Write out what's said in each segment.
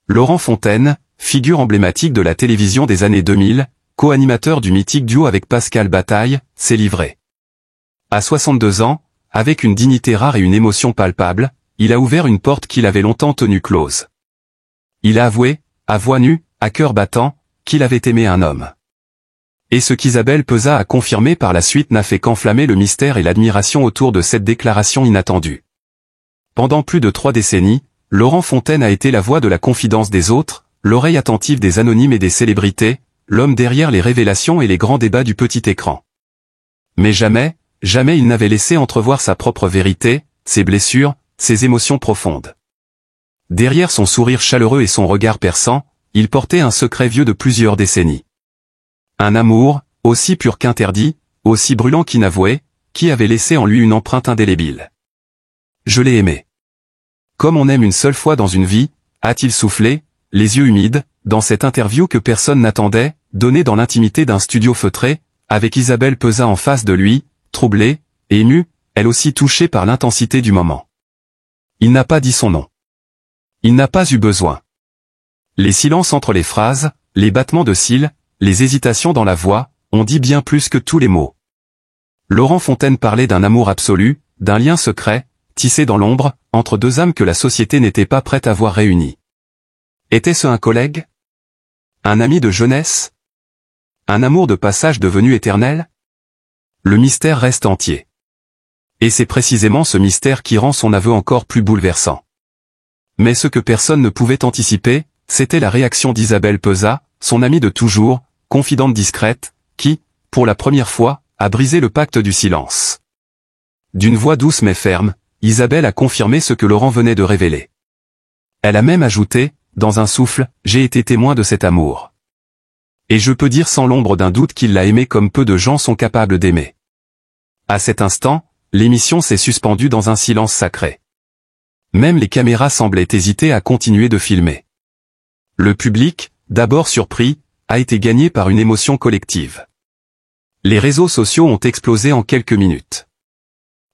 Laurent Fontaine, figure emblématique de la télévision des années 2000, co-animateur du mythique duo avec Pascal Bataille, s'est livré. À 62 ans, avec une dignité rare et une émotion palpable, il a ouvert une porte qu'il avait longtemps tenue close. Il a avoué, à voix nue, à cœur battant, qu'il avait aimé un homme. Et ce qu'Isabelle Pezat a confirmé par la suite n'a fait qu'enflammer le mystère et l'admiration autour de cette déclaration inattendue. Pendant plus de 3 décennies, Laurent Fontaine a été la voix de la confidence des autres, l'oreille attentive des anonymes et des célébrités, l'homme derrière les révélations et les grands débats du petit écran. Mais jamais, jamais il n'avait laissé entrevoir sa propre vérité, ses blessures, ses émotions profondes. Derrière son sourire chaleureux et son regard perçant, il portait un secret vieux de plusieurs décennies. Un amour, aussi pur qu'interdit, aussi brûlant qu'inavoué, qui avait laissé en lui une empreinte indélébile. Je l'ai aimé. Comme on aime une seule fois dans une vie, a-t-il soufflé, les yeux humides, dans cette interview que personne n'attendait, donnée dans l'intimité d'un studio feutré, avec Isabelle Pezat en face de lui, troublée, émue, elle aussi touchée par l'intensité du moment. Il n'a pas dit son nom. Il n'a pas eu besoin. Les silences entre les phrases, les battements de cils, les hésitations dans la voix, ont dit bien plus que tous les mots. Laurent Fontaine parlait d'un amour absolu, d'un lien secret, tissé dans l'ombre, entre 2 âmes que la société n'était pas prête à voir réunies. Était-ce un collègue? Un ami de jeunesse? Un amour de passage devenu éternel? Le mystère reste entier. Et c'est précisément ce mystère qui rend son aveu encore plus bouleversant. Mais ce que personne ne pouvait anticiper, c'était la réaction d'Isabelle Pezat, son amie de toujours, confidente discrète, qui, pour la première fois, a brisé le pacte du silence. D'une voix douce mais ferme, Isabelle a confirmé ce que Laurent venait de révéler. Elle a même ajouté, dans un souffle, « J'ai été témoin de cet amour. Et je peux dire sans l'ombre d'un doute qu'il l'a aimé comme peu de gens sont capables d'aimer. » À cet instant, l'émission s'est suspendue dans un silence sacré. Même les caméras semblaient hésiter à continuer de filmer. Le public, d'abord surpris, a été gagné par une émotion collective. Les réseaux sociaux ont explosé en quelques minutes.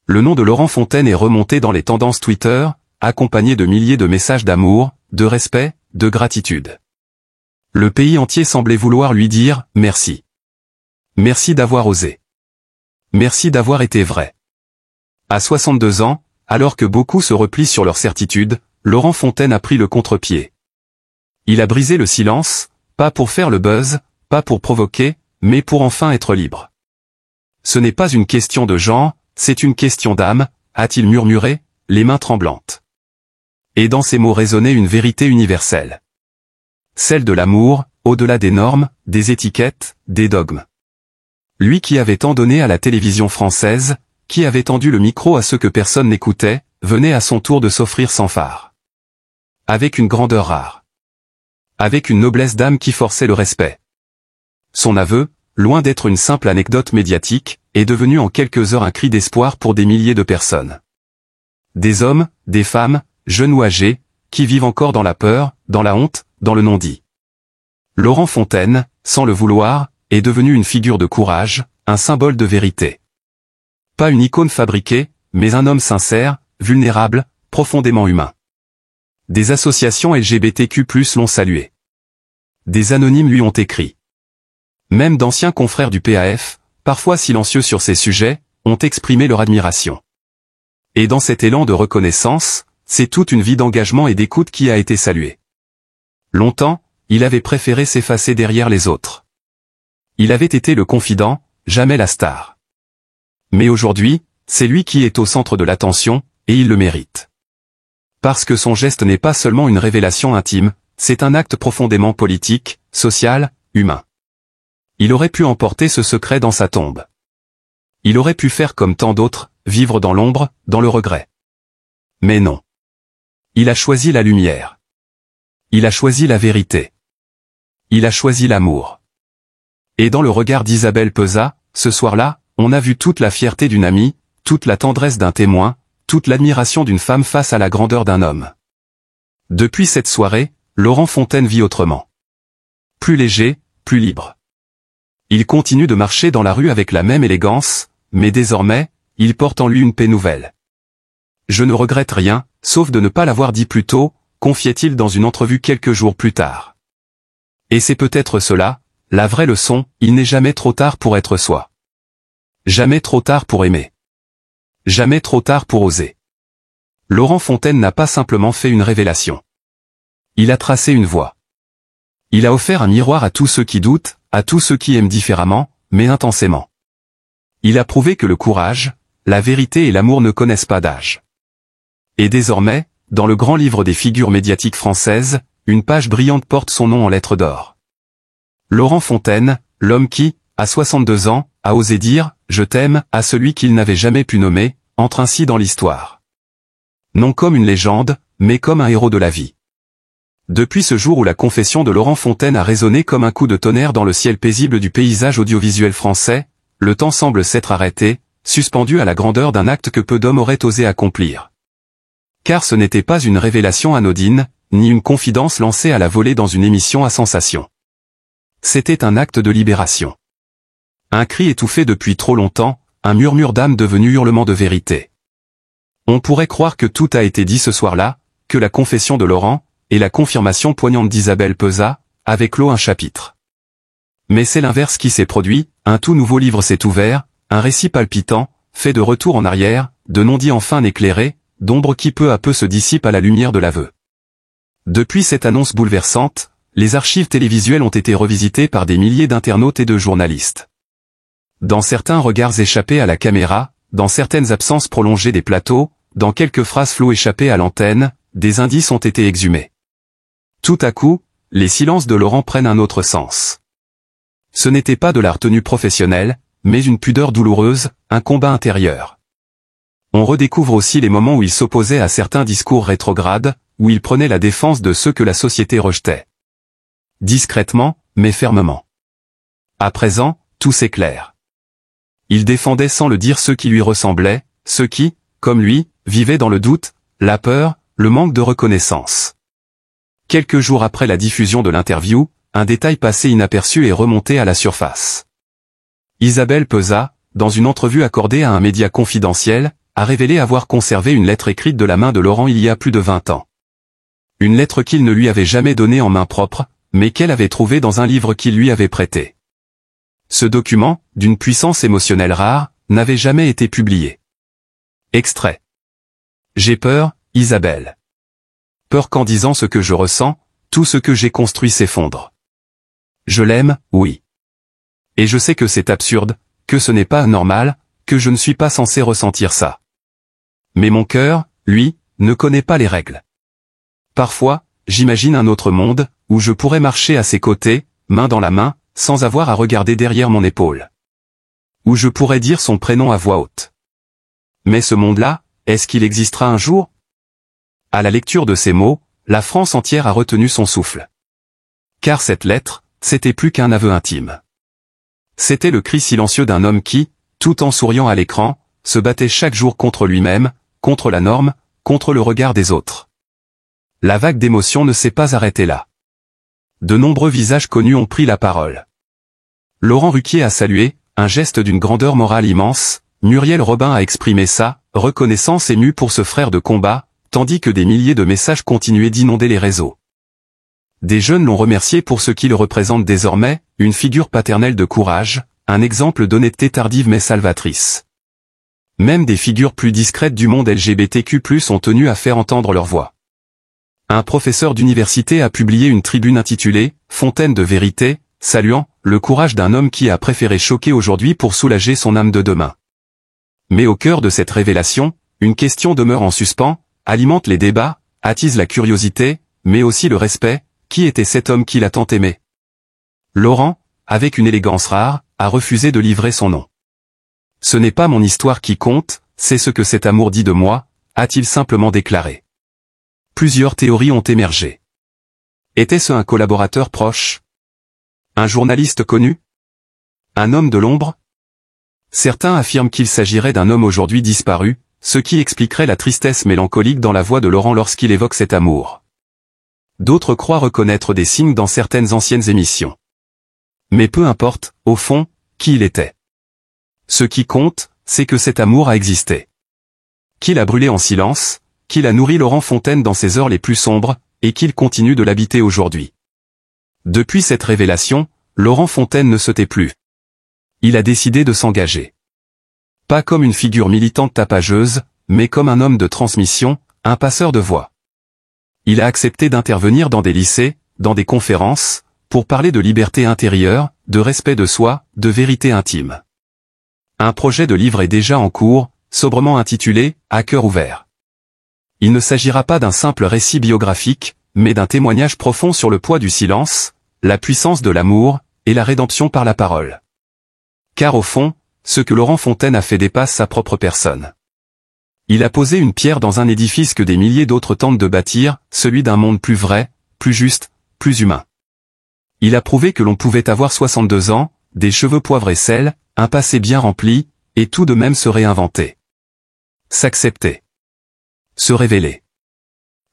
Le nom de Laurent Fontaine est remonté dans les tendances Twitter, accompagné de milliers de messages d'amour, de respect, de gratitude. Le pays entier semblait vouloir lui dire « merci ». Merci d'avoir osé. Merci d'avoir été vrai. À 62 ans, alors que beaucoup se replient sur leurs certitudes, Laurent Fontaine a pris le contre-pied. Il a brisé le silence, pas pour faire le buzz, pas pour provoquer, mais pour enfin être libre. Ce n'est pas une question de genre, c'est une question d'âme, a-t-il murmuré, les mains tremblantes. Et dans ces mots résonnait une vérité universelle. Celle de l'amour, au-delà des normes, des étiquettes, des dogmes. Lui qui avait tant donné à la télévision française, qui avait tendu le micro à ceux que personne n'écoutait, venait à son tour de s'offrir sans phare. Avec une grandeur rare. Avec une noblesse d'âme qui forçait le respect. Son aveu, loin d'être une simple anecdote médiatique, est devenu en quelques heures un cri d'espoir pour des milliers de personnes. Des hommes, des femmes, jeunes ou âgés, qui vivent encore dans la peur, dans la honte, dans le non-dit. Laurent Fontaine, sans le vouloir, est devenu une figure de courage, un symbole de vérité. Pas une icône fabriquée, mais un homme sincère, vulnérable, profondément humain. Des associations LGBTQ+ l'ont salué. Des anonymes lui ont écrit. Même d'anciens confrères du PAF, parfois silencieux sur ces sujets, ont exprimé leur admiration. Et dans cet élan de reconnaissance, c'est toute une vie d'engagement et d'écoute qui a été saluée. Longtemps, il avait préféré s'effacer derrière les autres. Il avait été le confident, jamais la star. Mais aujourd'hui, c'est lui qui est au centre de l'attention, et il le mérite. Parce que son geste n'est pas seulement une révélation intime, c'est un acte profondément politique, social, humain. Il aurait pu emporter ce secret dans sa tombe. Il aurait pu faire comme tant d'autres, vivre dans l'ombre, dans le regret. Mais non. Il a choisi la lumière. Il a choisi la vérité. Il a choisi l'amour. Et dans le regard d'Isabelle Pezat, ce soir-là, on a vu toute la fierté d'une amie, toute la tendresse d'un témoin, toute l'admiration d'une femme face à la grandeur d'un homme. Depuis cette soirée, Laurent Fontaine vit autrement. Plus léger, plus libre. Il continue de marcher dans la rue avec la même élégance, mais désormais, il porte en lui une paix nouvelle. Je ne regrette rien, sauf de ne pas l'avoir dit plus tôt, confiait-il dans une entrevue quelques jours plus tard. Et c'est peut-être cela, la vraie leçon, il n'est jamais trop tard pour être soi. Jamais trop tard pour aimer. Jamais trop tard pour oser. Laurent Fontaine n'a pas simplement fait une révélation. Il a tracé une voie. Il a offert un miroir à tous ceux qui doutent, à tous ceux qui aiment différemment, mais intensément. Il a prouvé que le courage, la vérité et l'amour ne connaissent pas d'âge. Et désormais, dans le grand livre des figures médiatiques françaises, une page brillante porte son nom en lettres d'or. Laurent Fontaine, l'homme qui, à 62 ans, a osé dire « Je t'aime » à celui qu'il n'avait jamais pu nommer, entre ainsi dans l'histoire. Non comme une légende, mais comme un héros de la vie. Depuis ce jour où la confession de Laurent Fontaine a résonné comme un coup de tonnerre dans le ciel paisible du paysage audiovisuel français, le temps semble s'être arrêté, suspendu à la grandeur d'un acte que peu d'hommes auraient osé accomplir. Car ce n'était pas une révélation anodine, ni une confidence lancée à la volée dans une émission à sensation. C'était un acte de libération. Un cri étouffé depuis trop longtemps, un murmure d'âme devenu hurlement de vérité. On pourrait croire que tout a été dit ce soir-là, que la confession de Laurent, et la confirmation poignante d'Isabelle Pezat, avaient clos un chapitre. Mais c'est l'inverse qui s'est produit, un tout nouveau livre s'est ouvert, un récit palpitant, fait de retour en arrière, de non-dits enfin éclairés, d'ombres qui peu à peu se dissipent à la lumière de l'aveu. Depuis cette annonce bouleversante, les archives télévisuelles ont été revisitées par des milliers d'internautes et de journalistes. Dans certains regards échappés à la caméra, dans certaines absences prolongées des plateaux, dans quelques phrases floues échappées à l'antenne, des indices ont été exhumés. Tout à coup, les silences de Laurent prennent un autre sens. Ce n'était pas de la retenue professionnelle, mais une pudeur douloureuse, un combat intérieur. On redécouvre aussi les moments où il s'opposait à certains discours rétrogrades, où il prenait la défense de ceux que la société rejetait. Discrètement, mais fermement. À présent, tout s'éclaire. Il défendait sans le dire ceux qui lui ressemblaient, ceux qui, comme lui, vivaient dans le doute, la peur, le manque de reconnaissance. Quelques jours après la diffusion de l'interview, un détail passé inaperçu est remonté à la surface. Isabelle Pezat, dans une entrevue accordée à un média confidentiel, a révélé avoir conservé une lettre écrite de la main de Laurent il y a plus de 20 ans. Une lettre qu'il ne lui avait jamais donnée en main propre, mais qu'elle avait trouvée dans un livre qu'il lui avait prêté. Ce document, d'une puissance émotionnelle rare, n'avait jamais été publié. Extrait. J'ai peur, Isabelle. Peur qu'en disant ce que je ressens, tout ce que j'ai construit s'effondre. Je l'aime, oui. Et je sais que c'est absurde, que ce n'est pas normal, que je ne suis pas censé ressentir ça. Mais mon cœur, lui, ne connaît pas les règles. Parfois, j'imagine un autre monde, où je pourrais marcher à ses côtés, main dans la main, sans avoir à regarder derrière mon épaule. Où je pourrais dire son prénom à voix haute. Mais ce monde-là, est-ce qu'il existera un jour ? À la lecture de ces mots, la France entière a retenu son souffle. Car cette lettre, c'était plus qu'un aveu intime. C'était le cri silencieux d'un homme qui, tout en souriant à l'écran, se battait chaque jour contre lui-même, contre la norme, contre le regard des autres. La vague d'émotions ne s'est pas arrêtée là. De nombreux visages connus ont pris la parole. Laurent Ruquier a salué, un geste d'une grandeur morale immense, Muriel Robin a exprimé sa reconnaissance émue pour ce frère de combat, tandis que des milliers de messages continuaient d'inonder les réseaux. Des jeunes l'ont remercié pour ce qu'il représente désormais, une figure paternelle de courage, un exemple d'honnêteté tardive mais salvatrice. Même des figures plus discrètes du monde LGBTQ+ ont tenu à faire entendre leur voix. Un professeur d'université a publié une tribune intitulée « Fontaine de vérité », saluant « le courage d'un homme qui a préféré choquer aujourd'hui pour soulager son âme de demain ». Mais au cœur de cette révélation, une question demeure en suspens, alimente les débats, attise la curiosité, mais aussi le respect. Qui était cet homme qui l'a tant aimé ? Laurent, avec une élégance rare, a refusé de livrer son nom. Ce n'est pas mon histoire qui compte, c'est ce que cet amour dit de moi, a-t-il simplement déclaré. Plusieurs théories ont émergé. Était-ce un collaborateur proche ? Un journaliste connu ? Un homme de l'ombre ? Certains affirment qu'il s'agirait d'un homme aujourd'hui disparu, ce qui expliquerait la tristesse mélancolique dans la voix de Laurent lorsqu'il évoque cet amour. D'autres croient reconnaître des signes dans certaines anciennes émissions. Mais peu importe, au fond, qui il était. Ce qui compte, c'est que cet amour a existé. Qu'il a brûlé en silence, qu'il a nourri Laurent Fontaine dans ses heures les plus sombres, et qu'il continue de l'habiter aujourd'hui. Depuis cette révélation, Laurent Fontaine ne se tait plus. Il a décidé de s'engager. Pas comme une figure militante tapageuse, mais comme un homme de transmission, un passeur de voix. Il a accepté d'intervenir dans des lycées, dans des conférences, pour parler de liberté intérieure, de respect de soi, de vérité intime. Un projet de livre est déjà en cours, sobrement intitulé « À cœur ouvert ». Il ne s'agira pas d'un simple récit biographique, mais d'un témoignage profond sur le poids du silence, la puissance de l'amour, et la rédemption par la parole. Car au fond, ce que Laurent Fontaine a fait dépasse sa propre personne. Il a posé une pierre dans un édifice que des milliers d'autres tentent de bâtir, celui d'un monde plus vrai, plus juste, plus humain. Il a prouvé que l'on pouvait avoir 62 ans, des cheveux poivre et sel, un passé bien rempli, et tout de même se réinventer. S'accepter. Se révéler.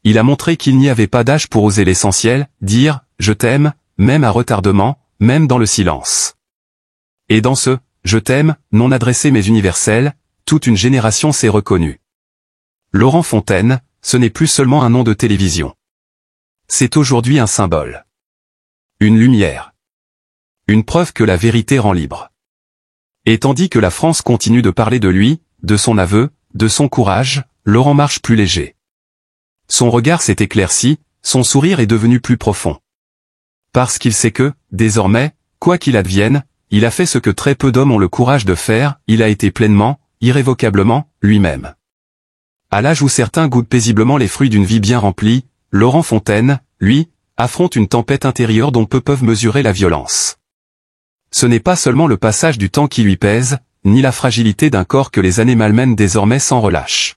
Il a montré qu'il n'y avait pas d'âge pour oser l'essentiel, dire « je t'aime », même à retardement, même dans le silence. Et dans ce « je t'aime » non adressé mais universel, toute une génération s'est reconnue. Laurent Fontaine, ce n'est plus seulement un nom de télévision. C'est aujourd'hui un symbole. Une lumière. Une preuve que la vérité rend libre. Et tandis que la France continue de parler de lui, de son aveu, de son courage, Laurent marche plus léger. Son regard s'est éclairci, son sourire est devenu plus profond. Parce qu'il sait que, désormais, quoi qu'il advienne, il a fait ce que très peu d'hommes ont le courage de faire, il a été pleinement, irrévocablement, lui-même. À l'âge où certains goûtent paisiblement les fruits d'une vie bien remplie, Laurent Fontaine, lui, affronte une tempête intérieure dont peu peuvent mesurer la violence. Ce n'est pas seulement le passage du temps qui lui pèse, ni la fragilité d'un corps que les années malmènent désormais sans relâche.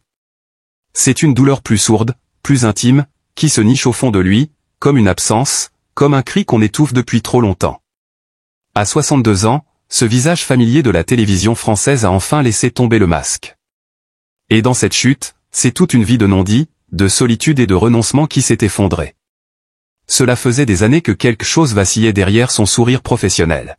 C'est une douleur plus sourde, plus intime, qui se niche au fond de lui, comme une absence, comme un cri qu'on étouffe depuis trop longtemps. À 62 ans, ce visage familier de la télévision française a enfin laissé tomber le masque. Et dans cette chute, c'est toute une vie de non-dit, de solitude et de renoncement qui s'est effondrée. Cela faisait des années que quelque chose vacillait derrière son sourire professionnel.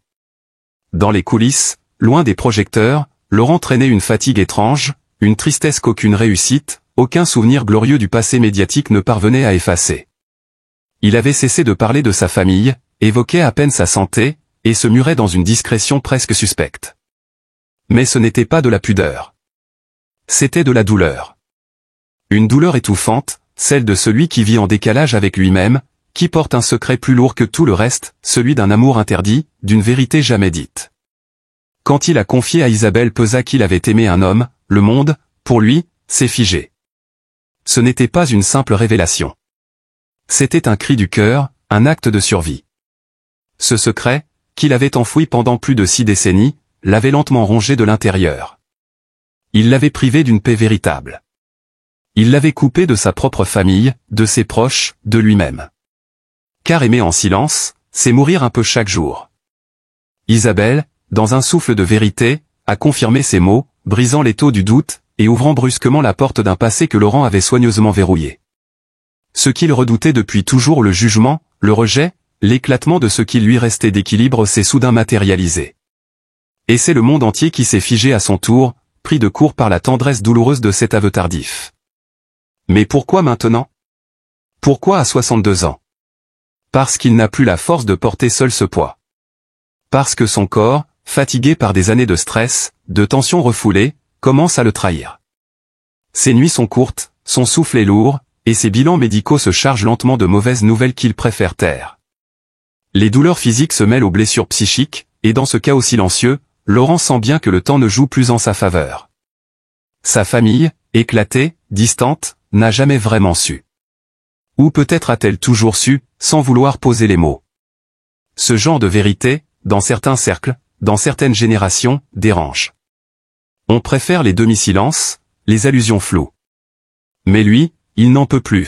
Dans les coulisses, loin des projecteurs, Laurent traînait une fatigue étrange, une tristesse qu'aucune réussite, aucun souvenir glorieux du passé médiatique ne parvenait à effacer. Il avait cessé de parler de sa famille, évoquait à peine sa santé, et se murait dans une discrétion presque suspecte. Mais ce n'était pas de la pudeur. C'était de la douleur. Une douleur étouffante, celle de celui qui vit en décalage avec lui-même, qui porte un secret plus lourd que tout le reste, celui d'un amour interdit, d'une vérité jamais dite. Quand il a confié à Isabelle Peza qu'il avait aimé un homme, le monde, pour lui, s'est figé. Ce n'était pas une simple révélation. C'était un cri du cœur, un acte de survie. Ce secret, qu'il avait enfoui pendant plus de 6 décennies, l'avait lentement rongé de l'intérieur. Il l'avait privé d'une paix véritable. Il l'avait coupé de sa propre famille, de ses proches, de lui-même. Car aimer en silence, c'est mourir un peu chaque jour. Isabelle, dans un souffle de vérité, a confirmé ces mots, brisant l'étau du doute, et ouvrant brusquement la porte d'un passé que Laurent avait soigneusement verrouillé. Ce qu'il redoutait depuis toujours, le jugement, le rejet, l'éclatement de ce qui lui restait d'équilibre s'est soudain matérialisé. Et c'est le monde entier qui s'est figé à son tour, pris de court par la tendresse douloureuse de cet aveu tardif. Mais pourquoi maintenant? Pourquoi à 62 ans? Parce qu'il n'a plus la force de porter seul ce poids. Parce que son corps, fatigué par des années de stress, de tensions refoulées, commence à le trahir. Ses nuits sont courtes, son souffle est lourd, et ses bilans médicaux se chargent lentement de mauvaises nouvelles qu'il préfère taire. Les douleurs physiques se mêlent aux blessures psychiques, et dans ce chaos silencieux, Laurent sent bien que le temps ne joue plus en sa faveur. Sa famille, éclatée, distante, n'a jamais vraiment su. Ou peut-être a-t-elle toujours su, sans vouloir poser les mots. Ce genre de vérité, dans certains cercles, dans certaines générations, dérange. On préfère les demi-silences, les allusions floues. Mais lui, il n'en peut plus.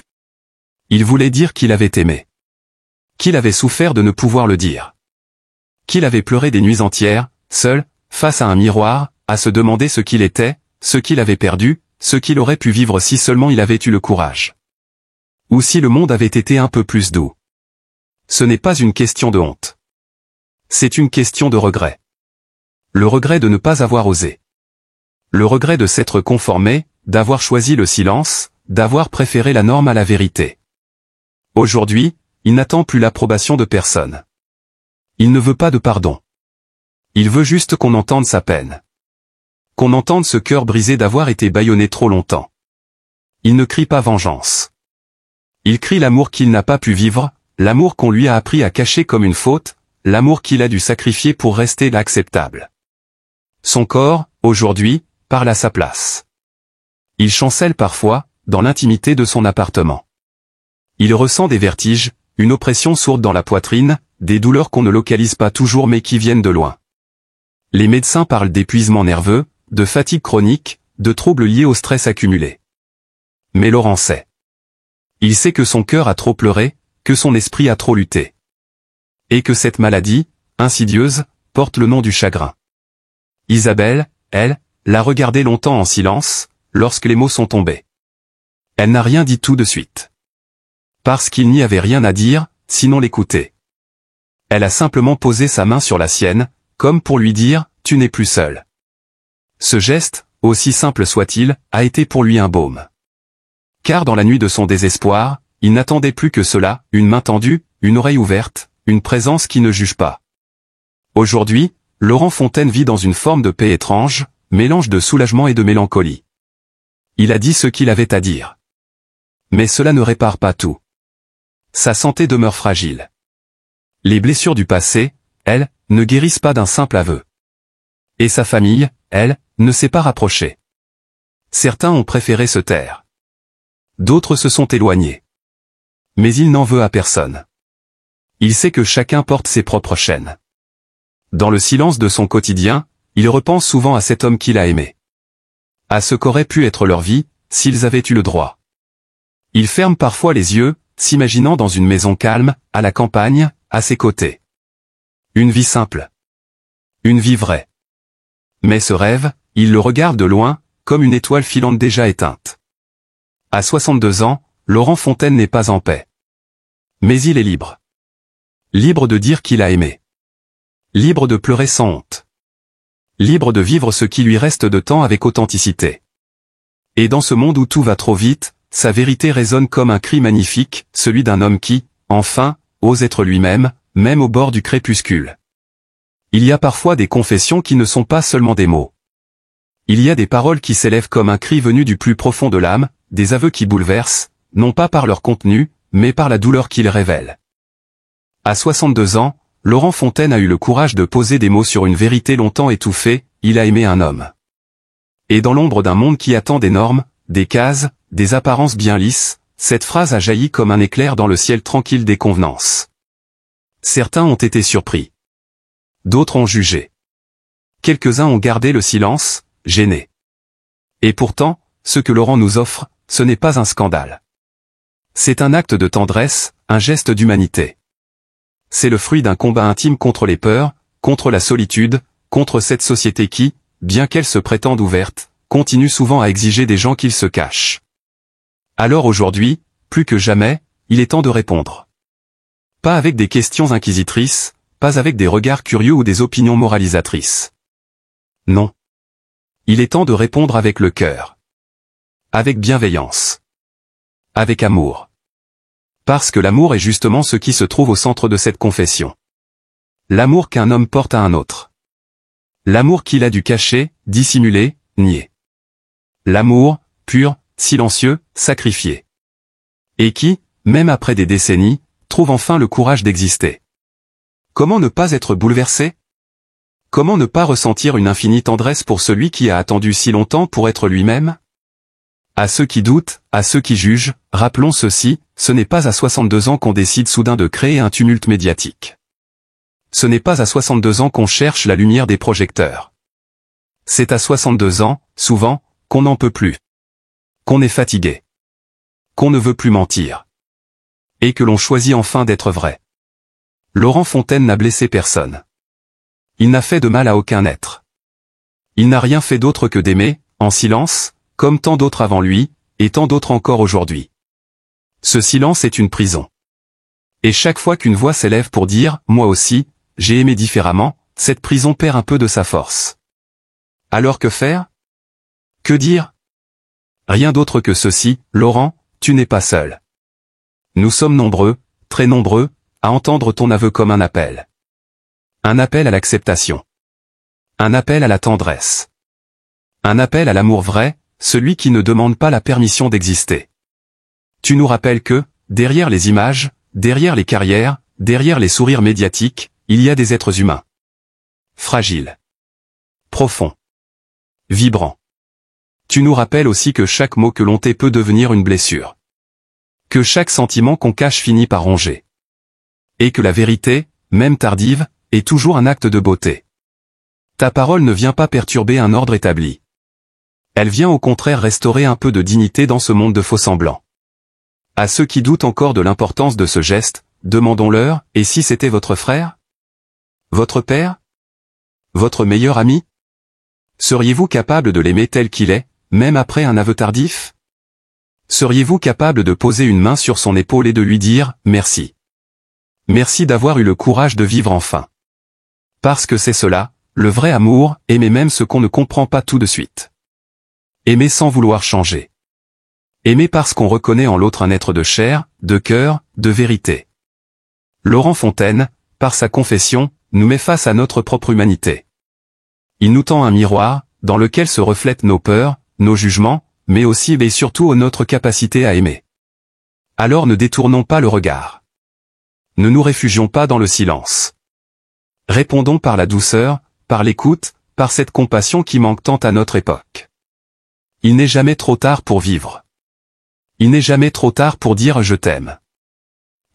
Il voulait dire qu'il avait aimé. Qu'il avait souffert de ne pouvoir le dire. Qu'il avait pleuré des nuits entières, seul, face à un miroir, à se demander ce qu'il était, ce qu'il avait perdu, ce qu'il aurait pu vivre si seulement il avait eu le courage. Ou si le monde avait été un peu plus doux. Ce n'est pas une question de honte. C'est une question de regret. Le regret de ne pas avoir osé. Le regret de s'être conformé, d'avoir choisi le silence, d'avoir préféré la norme à la vérité. Aujourd'hui, il n'attend plus l'approbation de personne. Il ne veut pas de pardon. Il veut juste qu'on entende sa peine. Qu'on entende ce cœur brisé d'avoir été bâillonné trop longtemps. Il ne crie pas vengeance. Il crie l'amour qu'il n'a pas pu vivre, l'amour qu'on lui a appris à cacher comme une faute, l'amour qu'il a dû sacrifier pour rester l'acceptable. Son corps, aujourd'hui, parle à sa place. Il chancelle parfois, dans l'intimité de son appartement. Il ressent des vertiges, une oppression sourde dans la poitrine, des douleurs qu'on ne localise pas toujours mais qui viennent de loin. Les médecins parlent d'épuisement nerveux, de fatigue chronique, de troubles liés au stress accumulé. Mais Laurent sait. Il sait que son cœur a trop pleuré, que son esprit a trop lutté. Et que cette maladie, insidieuse, porte le nom du chagrin. Isabelle, elle, l'a regardé longtemps en silence, lorsque les mots sont tombés. Elle n'a rien dit tout de suite. Parce qu'il n'y avait rien à dire, sinon l'écouter. Elle a simplement posé sa main sur la sienne, comme pour lui dire, tu n'es plus seul. Ce geste, aussi simple soit-il, a été pour lui un baume. Car dans la nuit de son désespoir, il n'attendait plus que cela, une main tendue, une oreille ouverte, une présence qui ne juge pas. Aujourd'hui, Laurent Fontaine vit dans une forme de paix étrange, mélange de soulagement et de mélancolie. Il a dit ce qu'il avait à dire. Mais cela ne répare pas tout. Sa santé demeure fragile. Les blessures du passé, elles, ne guérissent pas d'un simple aveu. Et sa famille, elle, ne s'est pas rapprochée. Certains ont préféré se taire. D'autres se sont éloignés. Mais il n'en veut à personne. Il sait que chacun porte ses propres chaînes. Dans le silence de son quotidien, il repense souvent à cet homme qu'il a aimé. À ce qu'aurait pu être leur vie, s'ils avaient eu le droit. Il ferme parfois les yeux, s'imaginant dans une maison calme, à la campagne, à ses côtés. Une vie simple. Une vie vraie. Mais ce rêve, il le regarde de loin, comme une étoile filante déjà éteinte. À 62 ans, Laurent Fontaine n'est pas en paix. Mais il est libre. Libre de dire qu'il a aimé. Libre de pleurer sans honte. Libre de vivre ce qui lui reste de temps avec authenticité. Et dans ce monde où tout va trop vite, sa vérité résonne comme un cri magnifique, celui d'un homme qui, enfin, ose être lui-même, même au bord du crépuscule. Il y a parfois des confessions qui ne sont pas seulement des mots. Il y a des paroles qui s'élèvent comme un cri venu du plus profond de l'âme, des aveux qui bouleversent, non pas par leur contenu, mais par la douleur qu'ils révèlent. À 62 ans, Laurent Fontaine a eu le courage de poser des mots sur une vérité longtemps étouffée, il a aimé un homme. Et dans l'ombre d'un monde qui attend des normes, des cases, des apparences bien lisses, cette phrase a jailli comme un éclair dans le ciel tranquille des convenances. Certains ont été surpris. D'autres ont jugé. Quelques-uns ont gardé le silence, gênés. Et pourtant, ce que Laurent nous offre, ce n'est pas un scandale. C'est un acte de tendresse, un geste d'humanité. C'est le fruit d'un combat intime contre les peurs, contre la solitude, contre cette société qui, bien qu'elle se prétende ouverte, continue souvent à exiger des gens qu'ils se cachent. Alors aujourd'hui, plus que jamais, il est temps de répondre. Pas avec des questions inquisitrices, pas avec des regards curieux ou des opinions moralisatrices. Non. Il est temps de répondre avec le cœur. Avec bienveillance. Avec amour. Parce que l'amour est justement ce qui se trouve au centre de cette confession. L'amour qu'un homme porte à un autre. L'amour qu'il a dû cacher, dissimuler, nier. L'amour, pur, silencieux, sacrifié. Et qui, même après des décennies, trouve enfin le courage d'exister. Comment ne pas être bouleversé? Comment ne pas ressentir une infinie tendresse pour celui qui a attendu si longtemps pour être lui-même? À ceux qui doutent, à ceux qui jugent, rappelons ceci, ce n'est pas à 62 ans qu'on décide soudain de créer un tumulte médiatique. Ce n'est pas à 62 ans qu'on cherche la lumière des projecteurs. C'est à 62 ans, souvent, qu'on n'en peut plus. Qu'on est fatigué. Qu'on ne veut plus mentir. Et que l'on choisit enfin d'être vrai. Laurent Fontaine n'a blessé personne. Il n'a fait de mal à aucun être. Il n'a rien fait d'autre que d'aimer, en silence, comme tant d'autres avant lui, et tant d'autres encore aujourd'hui. Ce silence est une prison. Et chaque fois qu'une voix s'élève pour dire « moi aussi, j'ai aimé différemment », cette prison perd un peu de sa force. Alors que faire? Que dire? Rien d'autre que ceci, Laurent, tu n'es pas seul. Nous sommes nombreux, très nombreux, à entendre ton aveu comme un appel. Un appel à l'acceptation. Un appel à la tendresse. Un appel à l'amour vrai, celui qui ne demande pas la permission d'exister. Tu nous rappelles que, derrière les images, derrière les carrières, derrière les sourires médiatiques, il y a des êtres humains. Fragiles. Profonds. Vibrants. Tu nous rappelles aussi que chaque mot que l'on tait peut devenir une blessure. Que chaque sentiment qu'on cache finit par ronger. Et que la vérité, même tardive, est toujours un acte de beauté. Ta parole ne vient pas perturber un ordre établi. Elle vient au contraire restaurer un peu de dignité dans ce monde de faux-semblants. À ceux qui doutent encore de l'importance de ce geste, demandons-leur, et si c'était votre frère? Votre père? Votre meilleur ami? Seriez-vous capable de l'aimer tel qu'il est, même après un aveu tardif? Seriez-vous capable de poser une main sur son épaule et de lui dire « Merci. Merci d'avoir eu le courage de vivre enfin. » Parce que c'est cela, le vrai amour, aimer même ce qu'on ne comprend pas tout de suite. Aimer sans vouloir changer. Aimer parce qu'on reconnaît en l'autre un être de chair, de cœur, de vérité. Laurent Fontaine, par sa confession, nous met face à notre propre humanité. Il nous tend un miroir, dans lequel se reflètent nos peurs, nos jugements, mais aussi et surtout notre capacité à aimer. Alors ne détournons pas le regard. Ne nous réfugions pas dans le silence. Répondons par la douceur, par l'écoute, par cette compassion qui manque tant à notre époque. Il n'est jamais trop tard pour vivre. Il n'est jamais trop tard pour dire « je t'aime ».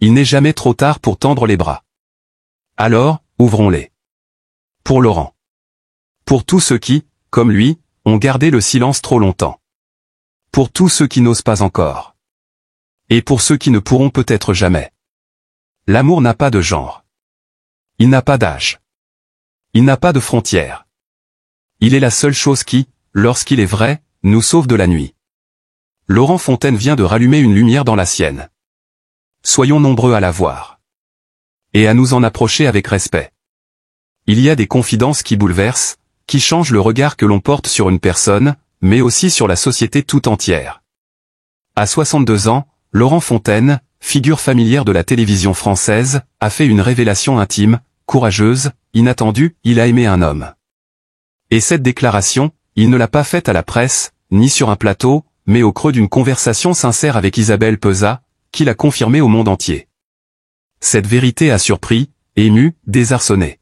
Il n'est jamais trop tard pour tendre les bras. Alors, ouvrons-les. Pour Laurent. Pour tous ceux qui, comme lui, ont gardé le silence trop longtemps. Pour tous ceux qui n'osent pas encore. Et pour ceux qui ne pourront peut-être jamais. L'amour n'a pas de genre. Il n'a pas d'âge. Il n'a pas de frontières. Il est la seule chose qui, lorsqu'il est vrai, nous sauve de la nuit. Laurent Fontaine vient de rallumer une lumière dans la sienne. Soyons nombreux à la voir. Et à nous en approcher avec respect. Il y a des confidences qui bouleversent, qui changent le regard que l'on porte sur une personne, mais aussi sur la société tout entière. À 62 ans, Laurent Fontaine, figure familière de la télévision française, a fait une révélation intime, courageuse, inattendue, il a aimé un homme. Et cette déclaration, il ne l'a pas faite à la presse, ni sur un plateau, mais au creux d'une conversation sincère avec Isabelle Pezat, qui l'a confirmé au monde entier. Cette vérité a surpris, ému, désarçonné.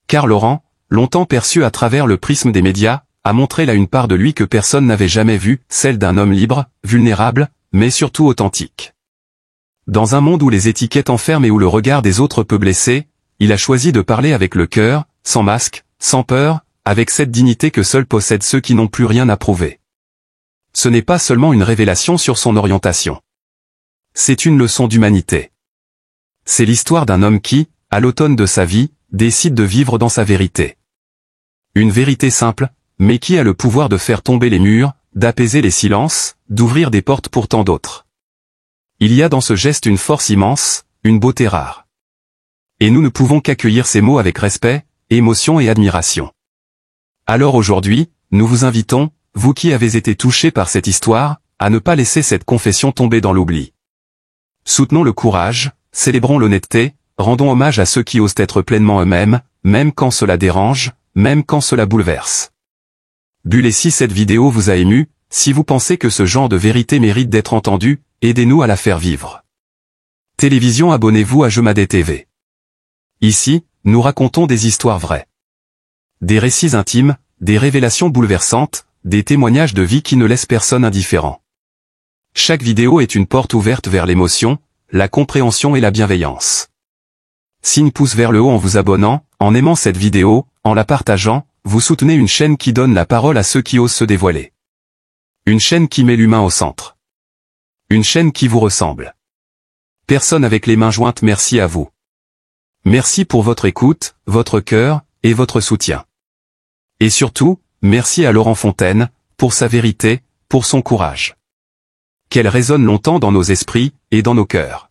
Car Laurent, longtemps perçu à travers le prisme des médias, a montré là une part de lui que personne n'avait jamais vue, celle d'un homme libre, vulnérable, mais surtout authentique. Dans un monde où les étiquettes enferment et où le regard des autres peut blesser, il a choisi de parler avec le cœur, sans masque, sans peur, avec cette dignité que seuls possèdent ceux qui n'ont plus rien à prouver. Ce n'est pas seulement une révélation sur son orientation. C'est une leçon d'humanité. C'est l'histoire d'un homme qui, à l'automne de sa vie, décide de vivre dans sa vérité. Une vérité simple, mais qui a le pouvoir de faire tomber les murs, d'apaiser les silences, d'ouvrir des portes pour tant d'autres. Il y a dans ce geste une force immense, une beauté rare. Et nous ne pouvons qu'accueillir ces mots avec respect, émotion et admiration. Alors aujourd'hui, nous vous invitons, vous qui avez été touchés par cette histoire, à ne pas laisser cette confession tomber dans l'oubli. Soutenons le courage, célébrons l'honnêteté, rendons hommage à ceux qui osent être pleinement eux-mêmes, même quand cela dérange, même quand cela bouleverse. Bulle, et si cette vidéo vous a ému, si vous pensez que ce genre de vérité mérite d'être entendu, aidez-nous à la faire vivre. Télévision, abonnez-vous à Jemadé TV. Ici, nous racontons des histoires vraies. Des récits intimes, des révélations bouleversantes, des témoignages de vie qui ne laissent personne indifférent. Chaque vidéo est une porte ouverte vers l'émotion, la compréhension et la bienveillance. Signe pouce vers le haut en vous abonnant, en aimant cette vidéo, en la partageant, vous soutenez une chaîne qui donne la parole à ceux qui osent se dévoiler. Une chaîne qui met l'humain au centre. Une chaîne qui vous ressemble. Personne avec les mains jointes, merci à vous. Merci pour votre écoute, votre cœur, et votre soutien. Et surtout, merci à Laurent Fontaine, pour sa vérité, pour son courage. Qu'elle résonne longtemps dans nos esprits, et dans nos cœurs.